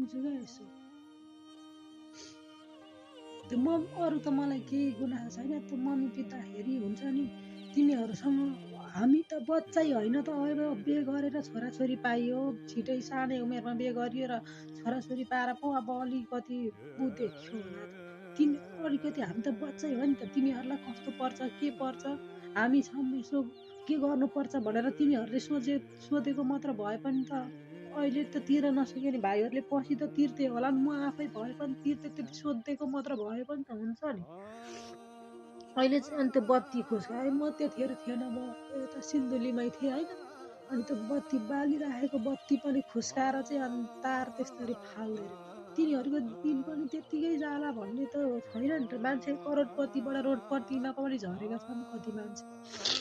बुझ्छु क्या यसो त्यो अरू त मलाई केही गुनासो छैन त्यो मम्मी पिताखेरि हुन्छ नि तिमीहरूसँग हामी त बच्चै होइन त अब बिहे गरेर छोराछोरी पाइयो छिटै सानै उमेरमा बिहे गरियो र छोराछोरी पाएर पो अब अलिकति ऊ देखियो होला त तिमी अलिकति हामी त बच्चै हो नि त तिमीहरूलाई कस्तो पर्छ के पर्छ हामी छौँ यसो के गर्नुपर्छ भनेर तिमीहरूले सोधेको मात्र भए पनि त अहिले त तिर्न नसक्यो नि भाइहरूले पछि त तिर्थे होला नि म आफै भए पनि तिर्थे त्यति सोधिदिएको मात्र भए पनि त हुन्छ नि अहिले चाहिँ अनि त्यो बत्ती खुस्काएँ म त्यतिखेर थिएन म यता सिन्धुलीमै थिएँ होइन अनि त्यो बत्ती बालिराखेको बत्ती पनि खुस्काएर चाहिँ अनि तार त्यसरी फाल्दै रहेछ तिनीहरूको दिन पनि त्यत्तिकै जाला भन्ने त छैन नि त मान्छे करोडपतिबाट रोडपतिमा पनि झरेका छन् कति मान्छे